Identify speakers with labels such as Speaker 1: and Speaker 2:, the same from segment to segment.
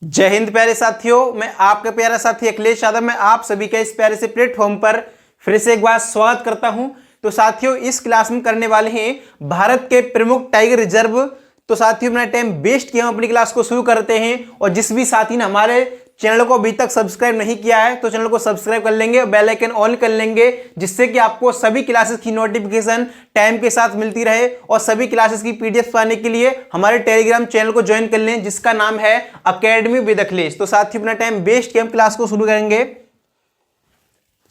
Speaker 1: जय हिंद प्यारे साथियों, मैं आपका प्यारा साथी अखिलेश यादव। मैं आप सभी का इस प्यारे से प्लेटफॉर्म पर फिर से एक बार स्वागत करता हूं। तो साथियों, इस क्लास में करने वाले हैं भारत के प्रमुख टाइगर रिजर्व। तो साथियों, अपना टाइम वेस्ट किया, हम अपनी क्लास को शुरू करते हैं। और जिस भी साथी ने हमारे चैनल को अभी तक सब्सक्राइब नहीं किया है तो चैनल को सब्सक्राइब कर लेंगे और बेल आइकन ऑन कर लेंगे, जिससे कि आपको सभी क्लासेस की नोटिफिकेशन टाइम के साथ मिलती रहे। और सभी क्लासेस की पीडीएफ पाने के लिए हमारे टेलीग्राम चैनल को ज्वाइन कर लें, जिसका नाम है अकेडमी विद अखिलेश। तो साथियों, अपना टाइम वेस्ट किया, हम क्लास को शुरू करेंगे।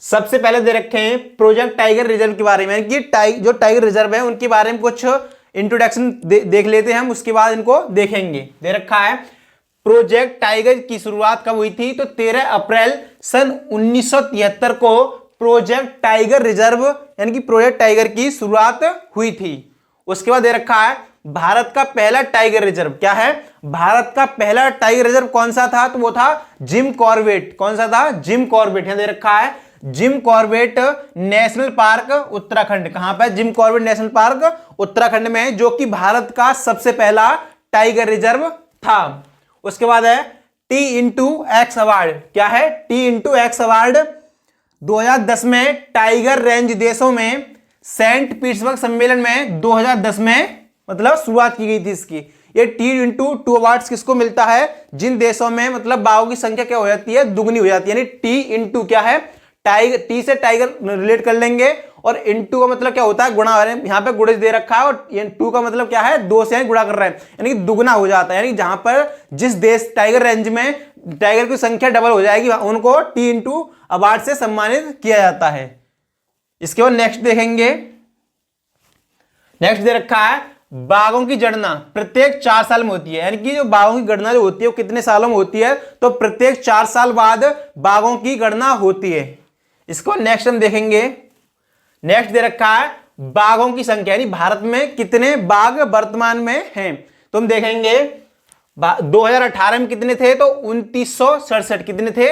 Speaker 1: सबसे पहले दे रखे हैं प्रोजेक्ट टाइगर रिजर्व के बारे में, कि जो टाइगर रिजर्व है उनके बारे में कुछ इंट्रोडक्शन देख लेते हैं हम, उसके बाद इनको देखेंगे। दे रखा है प्रोजेक्ट टाइगर की शुरुआत कब हुई थी, तो 13 अप्रैल सन 1973 को प्रोजेक्ट टाइगर रिजर्व यानी कि प्रोजेक्ट टाइगर की शुरुआत हुई थी। उसके बाद दे रखा है भारत का पहला टाइगर रिजर्व क्या है। भारत का पहला टाइगर रिजर्व कौन सा था, तो वो था जिम कॉर्बेट। कौन सा था? Jim Corbett. यहां दे रखा है Jim Corbett national park Uttarakhand. कहां पर? Jim Corbett national park Uttarakhand में है, जो कि भारत का सबसे पहला टाइगर रिजर्व था। उसके बाद है T*X अवार्ड। क्या है? T*X अवार्ड 2010 में टाइगर रेंज देशों में सेंट पीटर्सबर्ग सम्मेलन में 2010 में मतलब शुरुआत की गई थी इसकी। ये T*2 अवार्ड्स किसको मिलता है? जिन देशों में मतलब बाघों की संख्या क्या हो जाती है? दुगनी हो जाती है। यानी T* क्या है? टाइगर, टी से टाइगर रिलेट कर लेंगे और इनटू का मतलब क्या होता है? गुणा। यहाँ पे गुणज दे रखा है और ये 2 का मतलब क्या है? 2 से गुणा कर रहे हैं, यानी कि दुगना हो जाता है। यानी जहां पर जिस देश टाइगर रेंज में टाइगर की संख्या डबल हो जाएगी उनको T* अवार्ड से सम्मानित किया जाता है। इसके बाद नेक्स्ट देखेंगे। नेक्स्ट दे रखा है बाघों की गणना प्रत्येक 4 साल में होती है। यानी कि जो बाघों की गणना जो होती है वो कितने सालों में होती है, तो प्रत्येक 4 साल बाद बाघों की गणना होती है। इसको नेक्स्ट हम देखेंगे। नेक्स्ट दे रखा है बाघों की संख्या, यानी भारत में कितने बाघ वर्तमान में हैं। तो हम देखेंगे 2018 में कितने थे, तो 2967। कितने थे?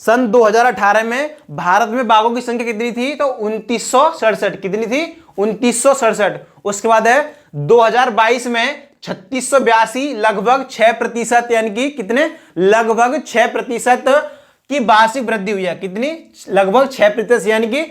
Speaker 1: सन 2018 में भारत में बाघों की संख्या कितनी थी, तो 2967। कितनी थी? 2967। उसके बाद है 2022 में 3682, लगभग 6%, यानी कि कितने? लगभग 6% की वार्षिक वृद्धि हुई है। कितनी? लगभग 6%, यानी कि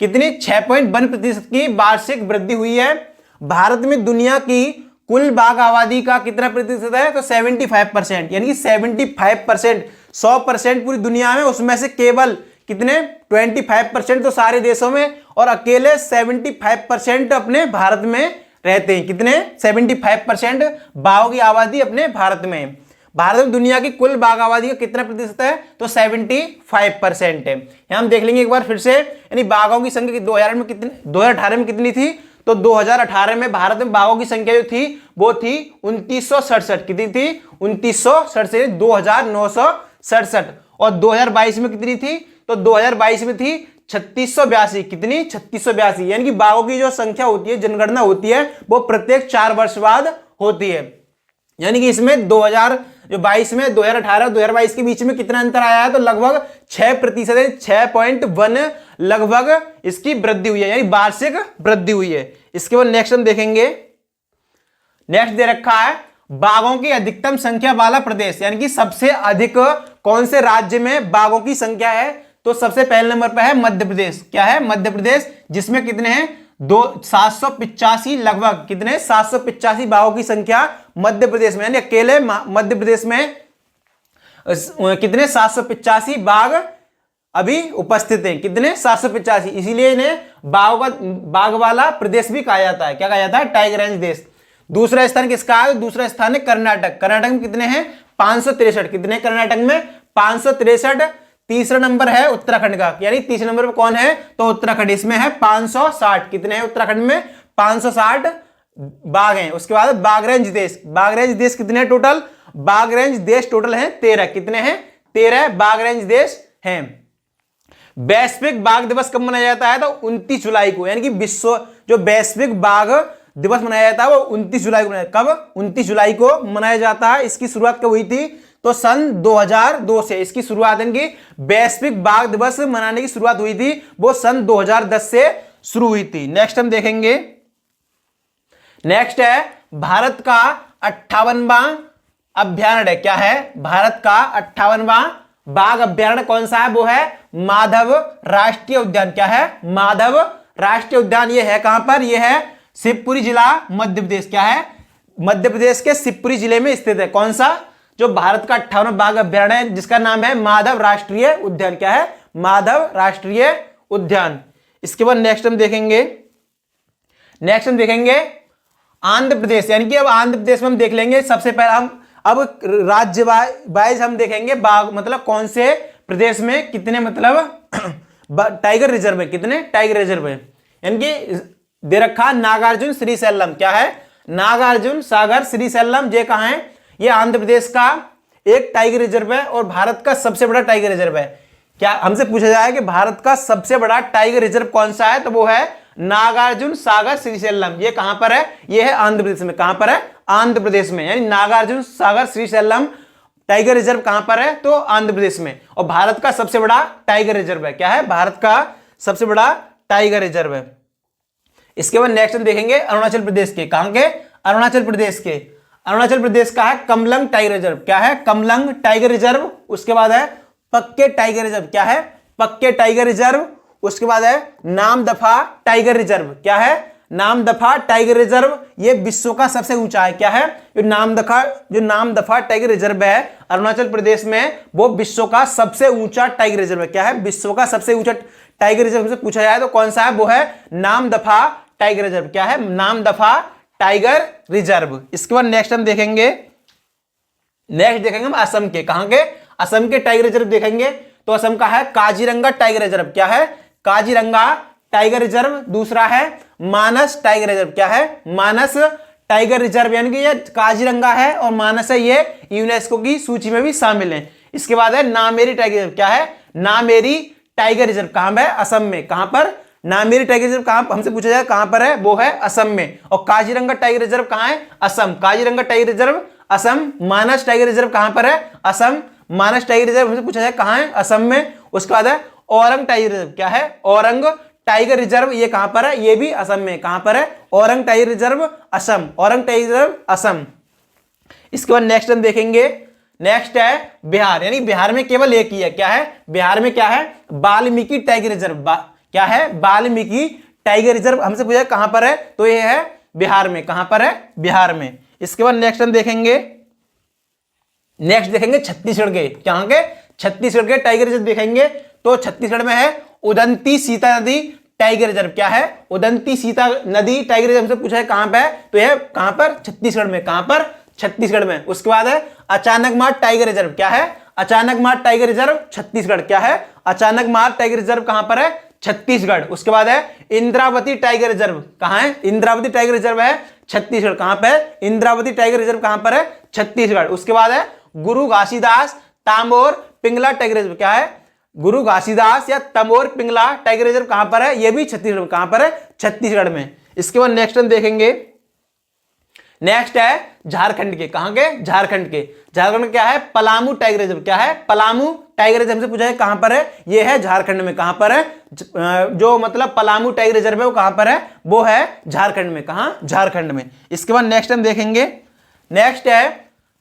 Speaker 1: कितनी? 6.1% की वार्षिक वृद्धि हुई है। भारत में दुनिया की कुल बाघ आबादी का कितना प्रतिशत है, तो 75%, यानी कि 75%। 100% पूरी दुनिया में, उसमें से केवल कितने? 25% तो सारे देशों में, और अकेले 75% अपने भारत में रहते हैं। कितने? 75% बाघों की आबादी अपने भारत में। भारत में दुनिया की कुल बाघ आबादी का कितना प्रतिशत है, तो 75% है। यहां हम देख लेंगे एक बार फिर से, यानी बाघों की संख्या 2018 में कितनी थी, तो 2018 में भारत में बाघों की संख्या जो थी वो थी 2967। कितनी थी? 2967, 2967। और 2022 में कितनी थी, तो 2022 में थी 3682। कितनी? 3682। यानी कि बाघों की जो संख्या होती है, जनगणना होती है, वो प्रत्येक 4 वर्ष बाद होती है। यानी कि इसमें 2022 में 2018 और 2022 के बीच में कितना अंतर आया है, तो लगभग 6%, 6.1 लगभग इसकी वृद्धि हुई है, यानी वार्षिक वृद्धि हुई है। इसके बाद नेक्स्ट हम देखेंगे। नेक्स्ट दे रखा है बाघों की अधिकतम संख्या वाला प्रदेश, यानी कि सबसे अधिक कौन से राज्य में बाघों की संख्या है, तो सबसे पहले नंबर पर है मध्य प्रदेश। क्या है? मध्य प्रदेश, जिसमें कितने हैं? 785, लगभग कितने? 785 बाघों की संख्या मध्य प्रदेश में, यानी अकेले मध्य प्रदेश में कितने? 785 बाघ अभी उपस्थित हैं। कितने? 785। इसीलिए इन्हें बाघ वाला प्रदेश भी कहा जाता है। क्या कहा जाता है? टाइगर रेंज देश। दूसरा स्थान किसका है? दूसरा स्थान है कर्नाटक। कर्नाटक में कितने हैं? 563। कितने? कर्नाटक में 563। तीसरा नंबर है उत्तराखंड का, यानी तीसरे नंबर पर कौन है, तो उत्तराखंड। इसमें है 560। कितने हैं उत्तराखंड में? 560 बाघ हैं। उसके बाद बाघ रेंज देश। बाघ रेंज देश कितने टोटल? बाघ रेंज देश टोटल हैं 13। कितने हैं? 13 बाघ रेंज देश हैं। वैश्विक बाघ दिवस कब मनाया जाता है, तो 29 जुलाई को। यानी कि विश्व जो वैश्विक बाघ दिवस मनाया जाता है वो 29 जुलाई को। कब? 29 जुलाई को मनाया जाता है। इसकी शुरुआत कब हुई थी, तो सन 2002 से इसकी शुरुआत, यानी कि वैश्विक बाघ दिवस मनाने की शुरुआत हुई थी वो सन 2010 से शुरू हुई थी। नेक्स्ट हम देखेंगे। नेक्स्ट है भारत का 58वां अभ्यारण्य क्या है? भारत का 58वां बाघ अभ्यारण्य कौन सा है? वो है माधव राष्ट्रीय उद्यान। क्या है? माधव राष्ट्रीय उद्यान। ये है कहां पर? ये है शिवपुरी जिला, मध्य प्रदेश। क्या है? मध्य प्रदेश के शिवपुरी जिले में स्थित है। कौन सा? जो भारत का 58वां बाघ अभ्यारण्य है जिसका नाम है माधव राष्ट्रीय उद्यान। क्या है? माधव राष्ट्रीय उद्यान। इसके बाद नेक्स्ट हम देखेंगे आंध्र प्रदेश। यानी कि अब आंध्र प्रदेश में हम देख लेंगे सबसे पहले हम अब राज्य वाइज हम देखेंगे बाघ मतलब कौन से प्रदेश में कितने मतलब टाइगर रिजर्व है, कितने टाइगर रिजर्व है। यानी कि दे रखा नागार्जुन श्रीशैलम। क्या है? नागार्जुन सागर श्रीशैलम। ये कहां है? ये आंध्र प्रदेश का एक टाइगर रिजर्व है और भारत का सबसे बड़ा टाइगर रिजर्व है। क्या हमसे पूछा जाए कि भारत का सबसे बड़ा टाइगर रिजर्व कौन सा है, तो वो है नागार्जुन सागर श्रीशैलम। ये कहां पर है? ये है आंध्र प्रदेश में। कहां पर है? आंध्र प्रदेश में। यानी नागार्जुन सागर श्रीशैलम टाइगर रिजर्व कहां पर है? तो आंध्र प्रदेश में। और भारत का सबसे बड़ा टाइगर रिजर्व है। क्या है? भारत का सबसे बड़ा टाइगर रिजर्व है। इसके बाद नेक्स्ट हम देखेंगे अरुणाचल प्रदेश के। कहां के? अरुणाचल प्रदेश के। अरुणाचल प्रदेश का है कमलंग टाइगर रिजर्व। क्या है? Kamlang tiger reserve. उसके बाद है पक्के टाइगर रिजर्व। क्या है? पक्के टाइगर रिजर्व। उसके बाद है नामदफा टाइगर रिजर्व। क्या है? Namdapha tiger reserve. ये विश्व का सबसे ऊंचा है। क्या है? जो नामदफा टाइगर रिजर्व है अरुणाचल प्रदेश में, वो विश्व का सबसे ऊंचा टाइगर रिजर्व है। क्या है? विश्व का सबसे ऊंचा टाइगर रिजर्व से पूछा जाए तो कौन सा है? वो है नामदफा टाइगर रिजर्व। क्या है? Namdapha tiger reserve. इसके बाद नेक्स्ट हम देखेंगे हम असम के। कहां के? असम के टाइगर रिजर्व देखेंगे तो असम का है काजीरंगा टाइगर रिजर्व। क्या है? Kaziranga tiger reserve. दूसरा है मानस टाइगर रिजर्व। क्या है? मानस टाइगर रिजर्व। यानी कि ये काजीरंगा है और मानस है, ये यूनेस्को की सूची में भी शामिल है। इसके बाद है नामेरी टाइगर रिजर्व। क्या है? नामेरी टाइगर रिजर्व कहां है? असम में। कहां पर? नामेरी टाइगर रिजर्व कहां? हमसे पूछा जाए कहां पर है? वो है असम में। और काजीरंगा टाइगर रिजर्व कहां है? Assam. Kaziranga tiger reserve Assam. Manas tiger reserve कहां पर है? असम। मानस टाइगर रिजर्व हमसे पूछा जाए कहां है? असम में। उसके बाद है औरंग टाइगर रिजर्व। क्या है? Orang tiger reserve. ये कहां पर है? ये भी असम में। कहां पर है? Orang tiger reserve Assam. Orang tiger reserve Assam. इसके बाद नेक्स्ट हम देखेंगे, नेक्स्ट है बिहार। यानी बिहार में केवल एक ही है। क्या है? बिहार में क्या है? Valmiki tiger reserve. क्या है? Valmiki tiger reserve. हमसे पूछा कहां पर है? तो ये है बिहार में। कहां पर है? बिहार में। इसके बाद नेक्स्ट हम देखेंगे छत्तीसगढ़ के। कहां के? छत्तीसगढ़ के टाइगर रिजर्व देखेंगे तो छत्तीसगढ़ में है उदंती सीता नदी टाइगर रिजर्व। क्या है? उदंती सीता नदी टाइगर रिजर्व से पूछा है कहां पे है? तो यह कहां पर? छत्तीसगढ़ में। कहां पर? छत्तीसगढ़ में। उसके बाद है अचानकमार टाइगर रिजर्व। क्या है? Achanakmar tiger reserve Chhattisgarh. क्या है? अचानकमार टाइगर रिजर्व कहां पर है? छत्तीसगढ़। उसके बाद है इंद्रावती टाइगर रिजर्व। कहां है? इंद्रावती टाइगर रिजर्व है छत्तीसगढ़। कहां पर? इंद्रावती टाइगर रिजर्व कहां पर है? छत्तीसगढ़। उसके बाद है गुरु घासीदास तांबोर पिंगला टाइगर रिजर्व। क्या है? गुरु घासीदास या तमोर पिंगला टाइगर रिजर्व कहां पर है? यह भी छत्तीसगढ़ में। कहां पर है? छत्तीसगढ़ में। इसके बाद नेक्स्ट हम देखेंगे, नेक्स्ट है झारखंड के। कहां के? झारखंड के। झारखंड में क्या है? Palamu tiger reserve. क्या है? पलामू टाइगर रिजर्व से पूछा है कहां पर है? यह है झारखंड में। कहां पर है? जो मतलब पलामू टाइगर रिजर्व है वो कहां पर है? वो है झारखंड में। कहां? झारखंड में। इसके बाद नेक्स्ट हम देखेंगे, नेक्स्ट है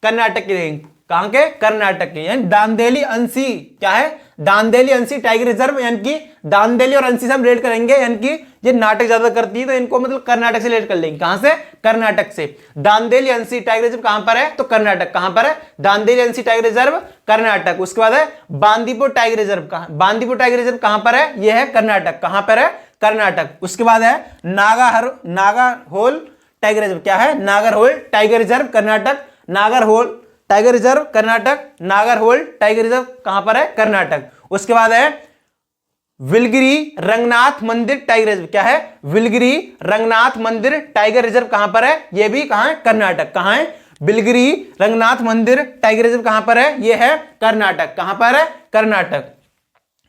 Speaker 1: कर्नाटक की। कहां के? कर्नाटक के। यानी दांदेली अंसी। क्या है? Dandeli Anshi tiger reserve. यानी कि दांदेली और अंसी से हम रेड करेंगे, यानी कि ये नाटक ज्यादा करती है तो इनको मतलब कर्नाटक से रेड कर लेंगे। कहां से? कर्नाटक से। दांदेली अंसी टाइगर रिजर्व कहां पर है? तो कर्नाटक। कहां पर है? Dandeli Anshi tiger reserve Karnataka. उसके बाद है बांदीपुर टाइगर रिजर्व। कहां? बांदीपुर टाइगर रिजर्व कहां पर है? यह है कर्नाटक। कहां पर है? कर्नाटक। उसके बाद है नागारहोल टाइगर रिजर्व। क्या है? Nagarhole tiger reserve Karnataka. Nagarhole tiger reserve Karnataka. Nagarhole tiger reserve कहां पर है? कर्नाटक। उसके बाद है विलगिरी रंगनाथ मंदिर टाइगर रिजर्व। क्या है? विलगिरी रंगनाथ मंदिर टाइगर रिजर्व कहां पर है? यह भी कहां है? कर्नाटक। कहां है? बिलगिरी रंगनाथ मंदिर टाइगर रिजर्व कहां पर है? यह है कर्नाटक। कहां पर है? कर्नाटक।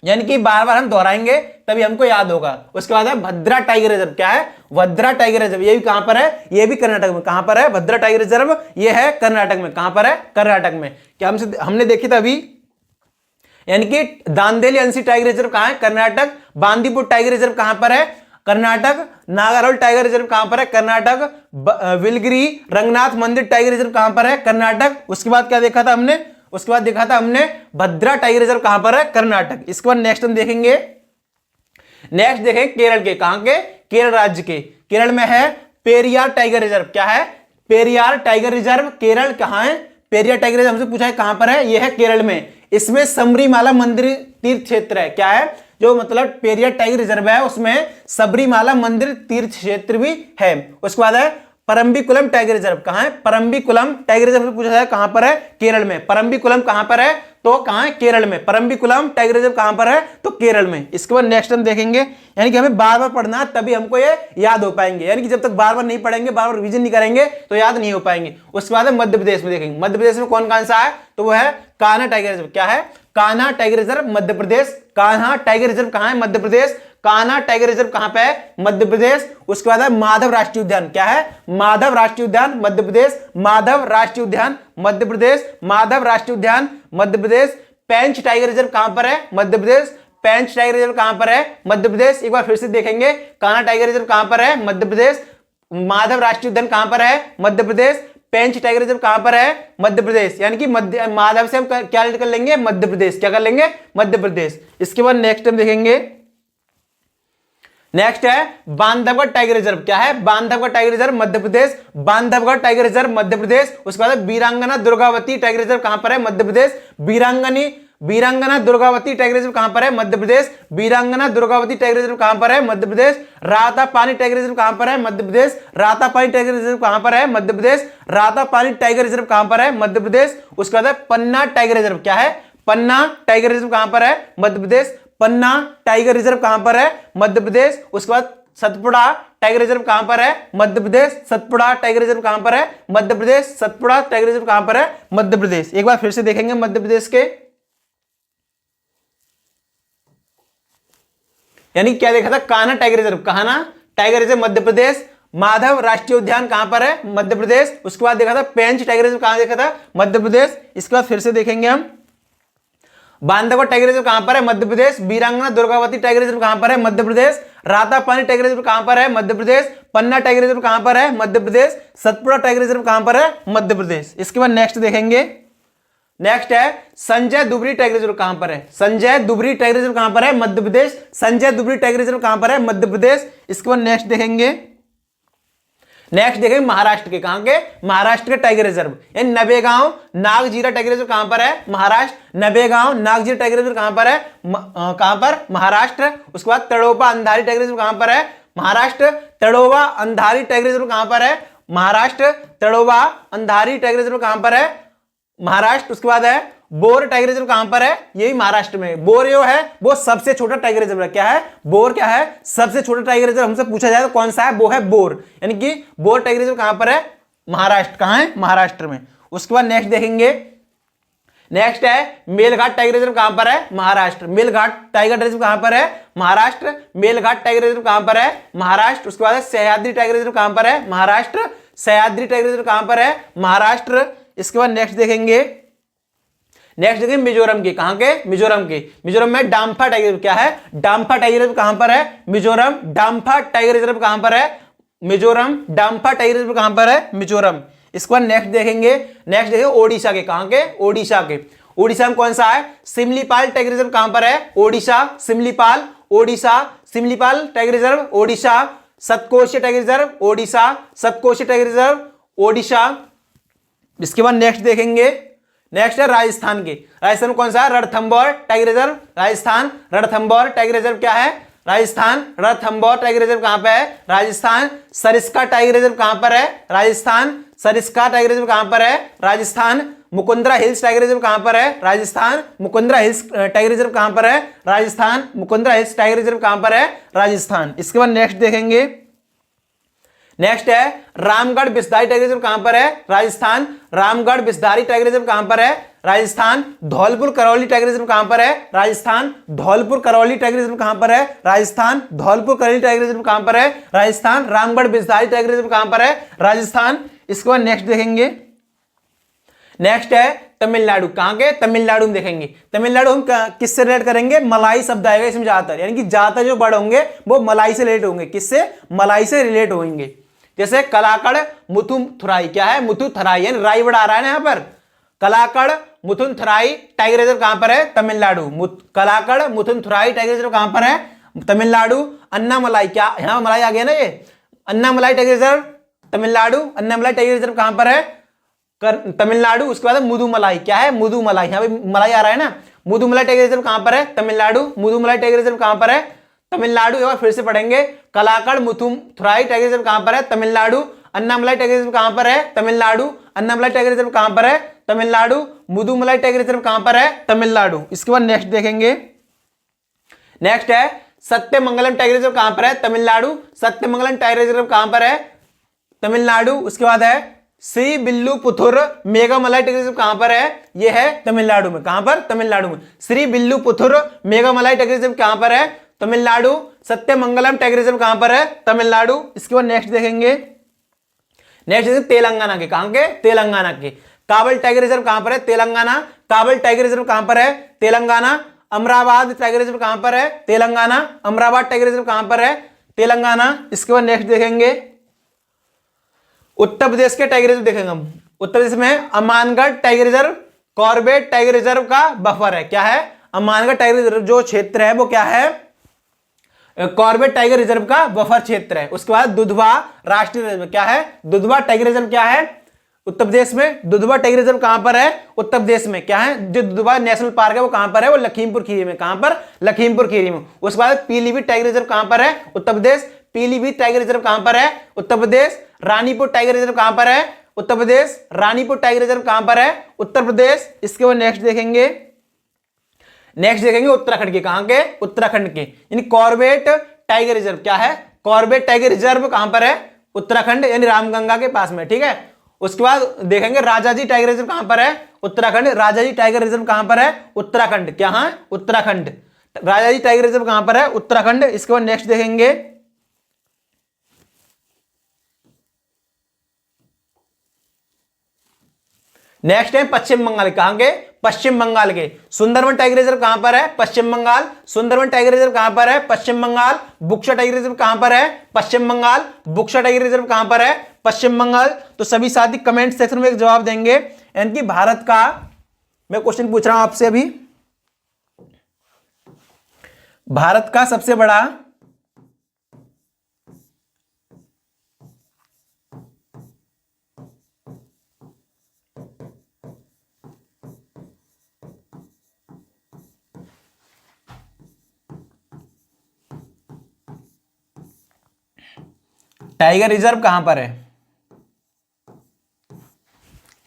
Speaker 1: यानी कि बार बार हम दोहराएंगे तभी हमको याद होगा। उसके बाद है भद्रा टाइगर रिजर्व। क्या है? भद्रा टाइगर रिजर्व। ये भी कहां पर है? ये भी कर्नाटक में। कहां पर है? भद्रा टाइगर रिजर्व ये है कर्नाटक में। कहां पर है? कर्नाटक में। क्या हमने देखी था अभी, यानी कि दांदेली अंसी टाइगर रिजर्व कहां है? कर्नाटक। बांदीपुर टाइगर रिजर्व कहां पर है? कर्नाटक। नागारहोल टाइगर रिजर्व कहां पर है? कर्नाटक। विलगिरी रंगनाथ मंदिर टाइगर रिजर्व कहां पर है? कर्नाटक। उसके बाद क्या देखा था हमने? उसके बाद देखा था हमने भद्रा टाइगर रिजर्व कहां पर है? कर्नाटक। इसके बाद नेक्स्ट हम देखेंगे, नेक्स्ट देखें केरल के। कहां के? केरल राज्य के। केरल में है पेरियार टाइगर रिजर्व। क्या है? Periyar tiger reserve. केरल कहां है? पेरियार टाइगर रिजर्व हमसे पूछा है कहां पर है? यह है केरल में। इसमें सबरीमाला मंदिर तीर्थ क्षेत्र है। क्या है? जो मतलब पेरियार टाइगर रिजर्व है उसमें सबरीमाला मंदिर तीर्थ क्षेत्र भी है। उसके बाद है परम्बिकुलम टाइगर रिजर्व। कहां है? परम्बिकुलम टाइगर रिजर्व से पूछा जाए कहां पर है? केरल में। परम्बिकुलम कहां पर है? तो कहां है? केरल में। परम्बिकुलम टाइगर रिजर्व कहां पर है? तो केरल में। इसके बाद नेक्स्ट हम देखेंगे, यानी कि हमें बार बार पढ़ना तभी हमको ये याद हो पाएंगे, यानी कि जब तक बार बार नहीं पढ़ेंगे, बार बार रिवीजन नहीं करेंगे तो याद नहीं हो पाएंगे। उसके बाद मध्य प्रदेश में देखेंगे। मध्य प्रदेश में कौन कौन सा है? तो वो है कान्हा टाइगर रिजर्व। क्या है? कान्हा टाइगर रिजर्व मध्य प्रदेश। कान्हा टाइगर रिजर्व कहां है? मध्य प्रदेश। कान्हा टाइगर रिजर्व कहां पे है? मध्य प्रदेश। उसके बाद है माधव राष्ट्रीय उद्यान। क्या है? माधव राष्ट्रीय उद्यान मध्य प्रदेश। माधव राष्ट्रीय उद्यान मध्य प्रदेश। माधव राष्ट्रीय उद्यान मध्य प्रदेश। पेंच टाइगर रिजर्व कहां पर है? मध्य प्रदेश। पेंच टाइगर रिजर्व कहां पर है? मध्य प्रदेश। एक बार फिर से देखेंगे, कान्हा टाइगर रिजर्व कहां पर है? मध्य प्रदेश। माधव राष्ट्रीय उद्यान कहां पर है? मध्य प्रदेश। पेंच टाइगर रिजर्व कहां पर है? मध्य प्रदेश। यानी कि मध्य माधव से हम क्या कर लेंगे? मध्य प्रदेश। क्या कर लेंगे? मध्य प्रदेश। इसके बाद नेक्स्ट हम देखेंगे, नेक्स्ट है बांधवगढ़ टाइगर रिजर्व। क्या है? बांधवगढ़ टाइगर रिजर्व मध्य प्रदेश। बांधवगढ़ टाइगर रिजर्व मध्य प्रदेश। उसके बाद वीरांगना दुर्गावती टाइगर रिजर्व कहां पर है? मध्य प्रदेश। वीरांगना दुर्गावती टाइगर रिजर्व कहां पर है? मध्य प्रदेश। वीरांगना दुर्गावती टाइगर रिजर्व कहां पर है? मध्य प्रदेश। रातापानी टाइगर रिजर्व कहां पर है? मध्य प्रदेश। रातापानी टाइगर रिजर्व कहां पर है? मध्य प्रदेश। रातापानी टाइगर रिजर्व कहां पर है? मध्य प्रदेश। उसके बाद पन्ना टाइगर रिजर्व। क्या है? पन्ना टाइगर रिजर्व कहां पर है? मध्य प्रदेश। पन्ना टाइगर रिजर्व कहां पर है? मध्य प्रदेश। उसके बाद सतपुड़ा टाइगर रिजर्व कहां पर है? मध्य प्रदेश। सतपुड़ा टाइगर रिजर्व कहां पर है? मध्य प्रदेश। सतपुड़ा टाइगर रिजर्व कहां पर है? मध्य प्रदेश। एक बार फिर से देखेंगे मध्य प्रदेश के, यानी क्या देखा था? Kanha tiger reserve. Kanha tiger reserve Madhya Pradesh. Madhav राष्ट्रीय उद्यान कहां पर है? मध्य प्रदेश। उसके बाद देखा था पेंच टाइगर रिजर्व कहां देखा था? मध्य प्रदेश। इसके बाद फिर से देखेंगे हम, बांधवगढ़ टाइगर रिजर्व कहां पर है? मध्य प्रदेश। वीरांगना दुर्गावती टाइगर रिजर्व कहां पर है? मध्य प्रदेश। रातापानी टाइगर रिजर्व कहां पर है? मध्य प्रदेश। पन्ना टाइगर रिजर्व कहां पर है? मध्य प्रदेश। सतपुड़ा टाइगर रिजर्व कहां पर है? मध्य प्रदेश। इसके बाद नेक्स्ट देखेंगे, नेक्स्ट है संजय दुबरी टाइगर रिजर्व कहां पर है? संजय दुबरी टाइगर रिजर्व कहां पर है? मध्य प्रदेश। संजय दुबरी टाइगर रिजर्व कहां पर है? मध्य प्रदेश। इसके बाद नेक्स्ट देखेंगे, नेक्स्ट देखेंगे महाराष्ट्र के। कहां के? महाराष्ट्र के टाइगर रिजर्व, यानी नवेगांव नागजीरा टाइगर रिजर्व कहां पर है? महाराष्ट्र। नवेगांव नागजीरा टाइगर रिजर्व कहां पर है? कहां पर? महाराष्ट्र। उसके बाद तड़ोपा अंधारी टाइगर रिजर्व कहां पर है? महाराष्ट्र। तड़ोवा अंधारी टाइगर रिजर्व कहां पर है? महाराष्ट्र। तड़ोवा अंधारी टाइगर रिजर्व कहां पर है? महाराष्ट्र। उसके बाद है बोर टाइगर रिजर्व कहां पर है? यही महाराष्ट्र में। बोर जो है वो सबसे छोटा टाइगर रिजर्व है। क्या है? बोर क्या है? सबसे छोटा टाइगर रिजर्व हमसे पूछा जाए तो कौन सा है? वो है बोर, यानी कि बोर टाइगर रिजर्व कहां पर है? महाराष्ट्र। कहां है? महाराष्ट्र में। उसके बाद नेक्स्ट देखेंगे, नेक्स्ट है मेलघाट टाइगर रिजर्व कहां पर है? महाराष्ट्र। मेलघाट टाइगर रिजर्व कहां पर है? महाराष्ट्र। मेलघाट टाइगर रिजर्व कहां पर है? महाराष्ट्र। उसके बाद सह्याद्री टाइगर रिजर्व कहां पर है? महाराष्ट्र। सह्याद्री टाइगर रिजर्व कहां पर है? महाराष्ट्र। इसके बाद नेक्स्ट देखेंगे, नेक्स्ट देखेंगे मिजोरम के। कहां के? मिजोरम के। मिजोरम में डाम्फा टाइगर रिजर्व। क्या है? डाम्फा टाइगर रिजर्व कहां पर है? मिजोरम। डाम्फा टाइगर रिजर्व कहां पर है? मिजोरम। डाम्फा टाइगर रिजर्व कहां पर है? मिजोरम। इसके बाद नेक्स्ट देखेंगे, नेक्स्ट देखेंगे ओडिशा के। कहां के? ओडिशा के। ओडिशा में कौन सा है? सिमलीपाल टाइगर रिजर्व कहां पर है? Odisha. Similipal. Odisha. Similipal tiger reserve Odisha. Satkosia tiger reserve Odisha. Satkosia tiger reserve Odisha. इसके बाद नेक्स्ट देखेंगे, नेक्स्ट है राजस्थान के। राजस्थान में कौन सा है? Ranthambore tiger reserve. Rajasthan. Ranthambore tiger reserve क्या है? राजस्थान। रणथंभौर टाइगर रिजर्व कहां पे है? राजस्थान। सरिस्का टाइगर रिजर्व कहां पर है? राजस्थान। सरिस्का टाइगर रिजर्व कहां पर है? Rajasthan. Mukundra hills tiger reserve कहां पर है? Rajasthan. Mukundra hills tiger reserve कहां पर है? Rajasthan. Mukundra hills tiger reserve कहां पर है? राजस्थान। इसके बाद नेक्स्ट देखेंगे, नेक्स्ट है रामगढ़ बिस्दारी टाइगर रिजर्व कहां पर है? राजस्थान। रामगढ़ बिस्दारी टाइगर रिजर्व कहां पर है? राजस्थान। धौलपुर करौली टाइगर रिजर्व कहां पर है? राजस्थान। धौलपुर करौली टाइगर रिजर्व कहां पर है? राजस्थान। धौलपुर करौली टाइगर रिजर्व कहां पर है? राजस्थान। रामगढ़ बिस्दारी टाइगर रिजर्व कहां पर है? राजस्थान। इसके बाद नेक्स्ट देखेंगे, नेक्स्ट है तमिलनाडु। कहाँ के? तमिलनाडु में देखेंगे। तमिलनाडु हम किससे रिलेट करेंगे? मलाई शब्द आएगा इसमें ज्यादातर, यानी कि ज्यादातर जो वर्ड होंगे वो मलाई से रिलेट होंगे। किससे? मलाई से रिलेट होंगे। जैसे कलाकड़ मुथुमथुराई, क्या है? मुथुथराई, यानी राई वर्ड आ रहा है ना यहाँ पर। कलाकड़ मुथुमथुराई टाइगर रिजर्व कहां पर है? तमिलनाडु। कलाकड़ मुथुमथुराई टाइगर रिजर्व कहां पर है? तमिलनाडु। अन्नामलाई, क्या यहां मलाई आ गया ना, ये Annamalai tiger reserve Tamil Nadu. Annamalai tiger reserve कहां पर है? तमिलनाडु। उसके बाद मुदुमलाई, क्या है? मुदुमलाई, यहाँ पे मलाई आ रहा है ना। मुदुमलाई टाइगर रिजर्व कहां पर है? तमिलनाडु। मुदुमलाई टाइगर रिजर्व कहां पर है? तमिलनाडु। एक बार फिर से पढ़ेंगे, कलाकड़ मुथुमथुराई टाइगर रिजर्व कहां पर है? तमिलनाडु। अन्नामलाई टाइगर रिजर्व कहां पर है? तमिलनाडु। अन्नामलाई टाइगर रिजर्व कहां पर है? तमिलनाडु। मुदुमलाई टाइगर रिजर्व कहां पर है? तमिलनाडु। इसके बाद नेक्स्ट देखेंगे। नेक्स्ट है सत्यमंगलम टाइगर रिजर्व कहां पर है? तमिलनाडु। सत्यमंगलम टाइगर रिजर्व कहां पर है? तमिलनाडु। उसके बाद है श्री बिल्लुपुथुर मेघामलाई टाइगर रिजर्व कहां पर है? यह है तमिलनाडु में। कहां पर? तमिलनाडु में। श्री बिल्लुपुथुर मेघामलाई टाइगर रिजर्व कहां पर है? तमिलनाडु। सत्यमंगलम टाइगर रिजर्व कहां पर है? तमिलनाडु। इसके बाद नेक्स्ट देखेंगे। नेक्स्ट तेलंगाना के। कहां के? तेलंगाना के। काबल टाइगर रिजर्व कहां पर है? तेलंगाना। काबल टाइगर रिजर्व कहां पर है? तेलंगाना। अमराबाद टाइगर रिजर्व कहां पर है? तेलंगाना। अमराबाद टाइगर रिजर्व कहां पर है? तेलंगाना। इसके बाद नेक्स्ट देखेंगे उत्तर प्रदेश के टाइगर रिजर्व देखेंगे हम। उत्तर प्रदेश में Amangarh tiger reserve Corbett tiger reserve का बफर है। क्या है? अमानगढ़ टाइगर रिजर्व जो क्षेत्र है वो क्या है? कॉर्बेट टाइगर रिजर्व का बफर क्षेत्र है। उसके बाद दुधवा राष्ट्रीय रिजर्व, क्या है? दुधवा टाइगर रिजर्व क्या है? उत्तर प्रदेश में। दुधवा टाइगर रिजर्व कहां पर है? उत्तर प्रदेश में। क्या है? जो दुधवा नेशनल पार्क है वो कहां पर है? वो लखीमपुर खीरी में। कहां पर? लखीमपुर खीरी में। उसके बाद पीलीभीत टाइगर रिजर्व कहां पर है? उत्तर प्रदेश। पीलीभीत टाइगर रिजर्व कहां पर है? उत्तर प्रदेश। रानीपुर टाइगर रिजर्व कहां पर है? उत्तर प्रदेश। रानीपुर टाइगर रिजर्व कहां पर है? उत्तर प्रदेश। इसके बाद नेक्स्ट देखेंगे। नेक्स्ट देखेंगे उत्तराखंड के। कहां के? उत्तराखंड के। यानी कॉर्बेट टाइगर रिजर्व, क्या है? कॉर्बेट टाइगर रिजर्व कहां पर है? उत्तराखंड, यानी रामगंगा के पास में। ठीक है। उसके बाद देखेंगे राजाजी टाइगर रिजर्व कहां पर है? उत्तराखंड। राजाजी टाइगर रिजर्व कहां पर है? उत्तराखंड। क्या है? उत्तराखंड। राजाजी टाइगर रिजर्व कहां पर है? उत्तराखंड। इसके बाद नेक्स्ट देखेंगे। नेक्स्ट है पश्चिम बंगाल। कहां के? पश्चिम बंगाल के। सुंदरवन टाइगर रिजर्व कहां पर है? पश्चिम बंगाल। सुंदरवन टाइगर रिजर्व कहां पर है? पश्चिम बंगाल। बुक्सा टाइगर रिजर्व कहां पर है? पश्चिम बंगाल। बुक्सा टाइगर रिजर्व कहां पर है? पश्चिम बंगाल। तो सभी साथी कमेंट सेक्शन में एक जवाब देंगे। यानी कि भारत का, मैं क्वेश्चन पूछ रहा हूं आपसे अभी, भारत का सबसे बड़ा टाइगर रिजर्व कहां पर है?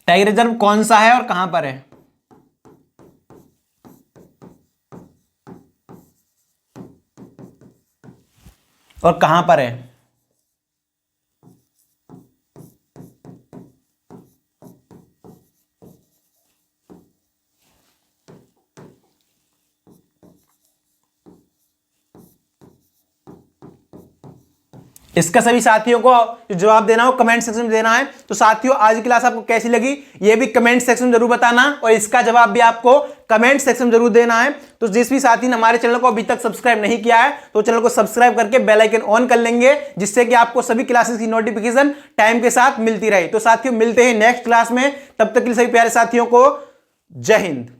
Speaker 1: टाइगर रिजर्व कौन सा है और कहां पर है? और कहां पर है? इसका सभी साथियों को जो जवाब देना हो कमेंट सेक्शन में देना है। तो साथियों आज की क्लास आपको कैसी लगी ये भी कमेंट सेक्शन में जरूर बताना, और इसका जवाब भी आपको कमेंट सेक्शन में जरूर देना है। तो जिस भी साथी ने हमारे चैनल को अभी तक सब्सक्राइब नहीं किया है तो चैनल को सब्सक्राइब करके बेल आइकन ऑन कर लेंगे, जिससे कि आपको सभी क्लासेस की नोटिफिकेशन टाइम के साथ मिलती रहे। तो साथियों मिलते हैं नेक्स्ट क्लास में, तब तक के लिए सभी प्यारे साथियों को जय हिंद।